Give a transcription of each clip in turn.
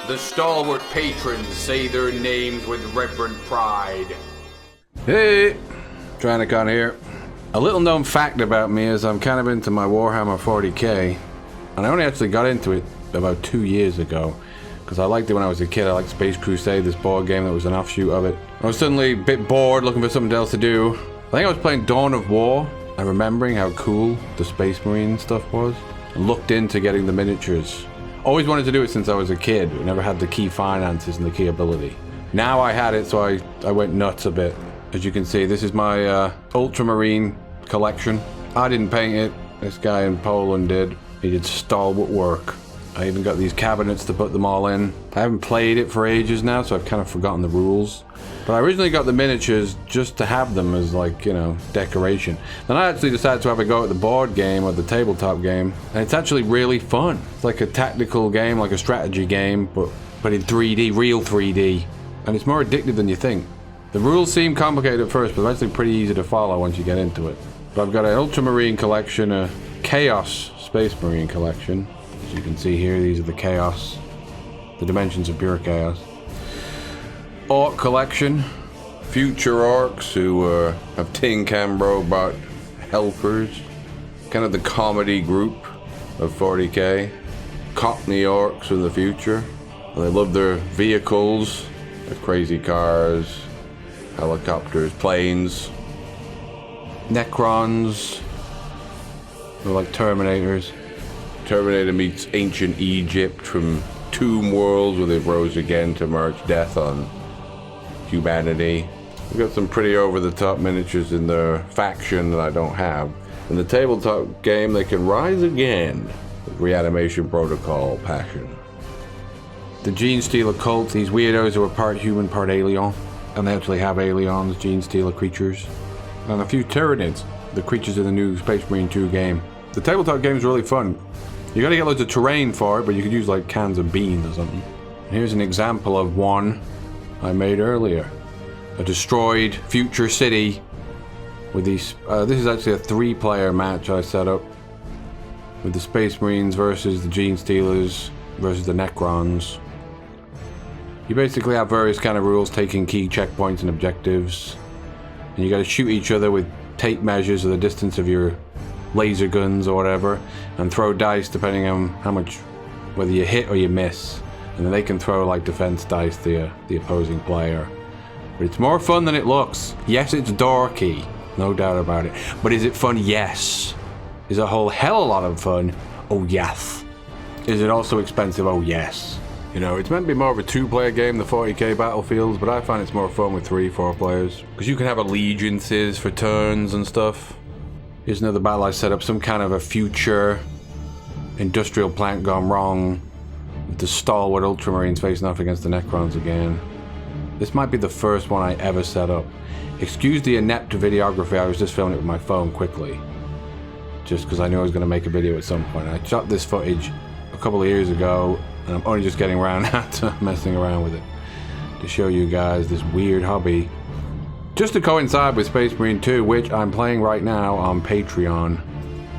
The stalwart patrons say their names with reverent pride. Hey, Tyrannicon here. A little known fact about me is I'm kind of into my Warhammer 40k, and I only actually got into it about 2 years ago, because I liked it when I was a kid. I liked Space Crusade, this board game that was an offshoot of it. I was suddenly a bit bored, looking for something else to do. I think I was playing Dawn of War, and remembering how cool the Space Marine stuff was, and looked into getting the miniatures. Always wanted to do it since I was a kid, but never had the key finances and the key ability. Now I had it, so I went nuts a bit. As you can see, this is my Ultramarine collection. I didn't paint it, this guy in Poland did. He did stalwart work. I even got these cabinets to put them all in. I haven't played it for ages now, so I've kind of forgotten the rules. But I originally got the miniatures just to have them as, like, you know, decoration. Then I actually decided to have a go at the board game or the tabletop game, and it's actually really fun. It's like a tactical game, like a strategy game, but in 3D, real 3D. And it's more addictive than you think. The rules seem complicated at first, but they're actually pretty easy to follow once you get into it. But I've got an Ultramarine collection, a Chaos Space Marine collection. As you can see here, these are the Chaos, the dimensions of pure chaos. Orc collection, future orcs who have tin can robot helpers, kind of the comedy group of 40k. Cockney orcs from the future. They love their vehicles, their crazy cars, helicopters, planes. Necrons, they're like Terminators. Terminator meets ancient Egypt from Tomb Worlds, where they rose again to march death on humanity. We've got some pretty over-the-top miniatures in their faction that I don't have. In the tabletop game, they can rise again with Reanimation Protocol Passion. The Gene Stealer cult, these weirdos who are part human, part alien. And they actually have aliens, Gene Stealer creatures. And a few Tyranids, the creatures in the new Space Marine 2 game. The tabletop game is really fun. You gotta get loads of terrain for it, but you could use like cans of beans or something. And here's an example of one I made earlier. A destroyed future city with these, this is actually a 3-player match I set up with the Space Marines versus the Gene Stealers versus the Necrons. You basically have various kind of rules, taking key checkpoints and objectives, and you gotta shoot each other with tape measures of the distance of your laser guns or whatever, and throw dice depending on how much, whether you hit or you miss. And then they can throw like defense dice to the opposing player. But it's more fun than it looks. Yes, it's dorky, no doubt about it. But is it fun? Yes. Is it a whole hell of a lot of fun? Oh yes. Is it also expensive? Oh yes. You know, it's meant to be more of a 2-player game, the 40k Battlefields, but I find it's more fun with 3-4 players. Because you can have allegiances for turns and stuff. Here's another battle I set up, some kind of a future industrial plant gone wrong, with the stalwart Ultramarines facing off against the Necrons again. This might be the first one I ever set up. Excuse the inept videography, I was just filming it with my phone quickly. Just because I knew I was going to make a video at some point. I shot this footage a couple of years ago, and I'm only just getting around to messing around with it. To show you guys this weird hobby. Just to coincide with Space Marine 2, which I'm playing right now on Patreon.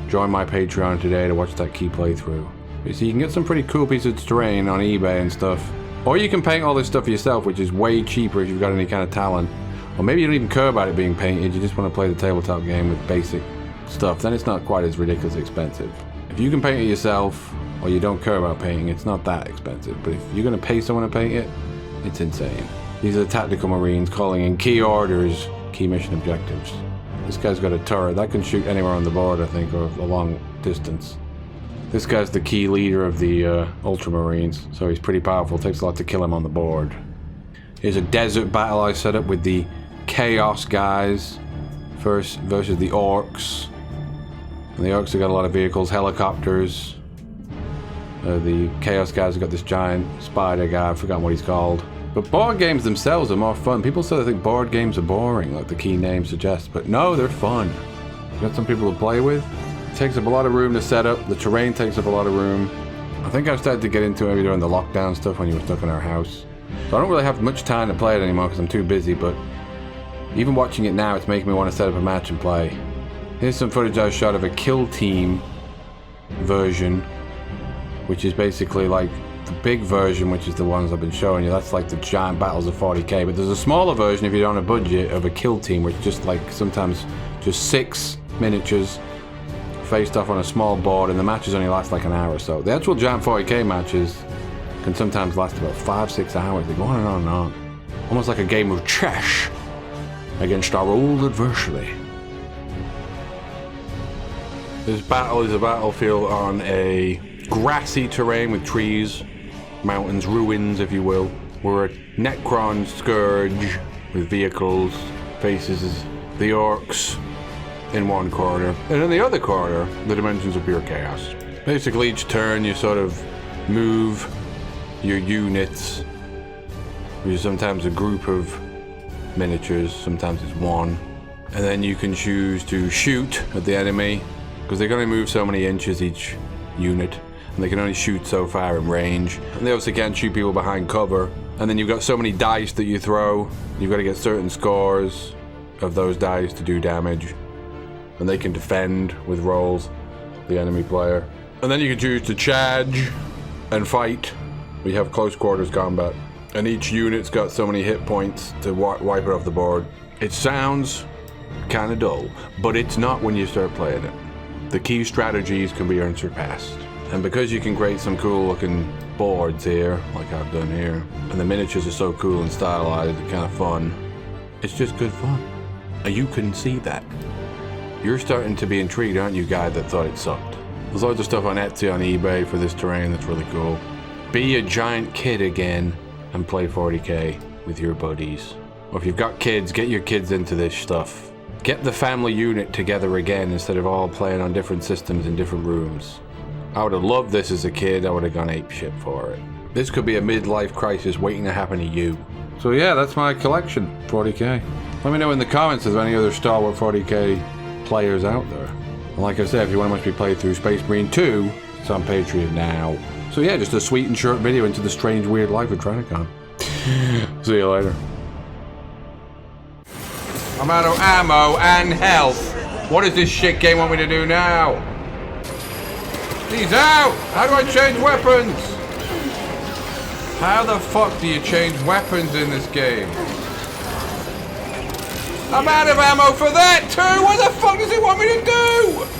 Join my Patreon today to watch that key playthrough. So you can get some pretty cool pieces of terrain on eBay and stuff. Or you can paint all this stuff yourself, which is way cheaper if you've got any kind of talent. Or maybe you don't even care about it being painted, you just want to play the tabletop game with basic stuff. Then it's not quite as ridiculously expensive. If you can paint it yourself, or you don't care about painting, it's not that expensive. But if you're going to pay someone to paint it, it's insane. These are the tactical Marines calling in key orders, key mission objectives. This guy's got a turret that can shoot anywhere on the board, I think, or a long distance. This guy's the key leader of the Ultramarines, so he's pretty powerful. It takes a lot to kill him on the board. Here's a desert battle I set up with the Chaos guys first versus the Orcs. And the Orcs have got a lot of vehicles, helicopters. The Chaos guys have got this giant spider guy, I've forgotten what he's called. But board games themselves are more fun. People say they think board games are boring, like the key name suggests, but no, they're fun. You've got some people to play with. It takes up a lot of room to set up. The terrain takes up a lot of room. I think I've started to get into it maybe during the lockdown stuff when you were stuck in our house. So I don't really have much time to play it anymore because I'm too busy, but even watching it now, it's making me want to set up a match and play. Here's some footage I shot of a kill team version, which is basically like the big version, which is the ones I've been showing you. That's like the giant battles of 40k. But there's a smaller version if you're on a budget of a kill team, which just like sometimes just 6 miniatures faced off on a small board, and the matches only last like an hour or so. The actual giant 40k matches can sometimes last about 5-6 hours. They go on and on and on. Almost like a game of chess against our old adversary. This battle is a battlefield on a grassy terrain with trees, mountains, ruins if you will, where a Necron scourge with vehicles faces the orcs in one corner, and in the other corner the dimensions of pure chaos. Basically each turn you sort of move your units, which is sometimes a group of miniatures, sometimes it's one, and then you can choose to shoot at the enemy, because they can only move so many inches each unit, and they can only shoot so far in range, and they also can't shoot people behind cover. And then you've got so many dice that you throw, you've got to get certain scores of those dice to do damage, and they can defend with rolls, the enemy player. And then you can choose to charge and fight. We have close quarters combat, and each unit's got so many hit points to wipe it off the board. It sounds kind of dull, but it's not when you start playing it. The key strategies can be unsurpassed. And because you can create some cool looking boards here, like I've done here, and the miniatures are so cool and stylized and kind of fun, it's just good fun. And you can see that. You're starting to be intrigued, aren't you, guy that thought it sucked? There's loads of stuff on Etsy, on eBay for this terrain that's really cool. Be a giant kid again and play 40k with your buddies. Or if you've got kids, get your kids into this stuff. Get the family unit together again instead of all playing on different systems in different rooms. I would have loved this as a kid. I would have gone apeshit for it. This could be a midlife crisis waiting to happen to you. So yeah, that's my collection, 40k. Let me know in the comments if there's any other Star Wars 40k players out there. And like I said, if you want to watch me play through Space Marine 2, it's on Patreon now. So yeah, just a sweet and short video into the strange, weird life of Tyrannicon. See you later. I'm out of ammo and health. What does this shit game want me to do now? He's out! How do I change weapons? How the fuck do you change weapons in this game? I'm out of ammo for that too! What the fuck does he want me to do?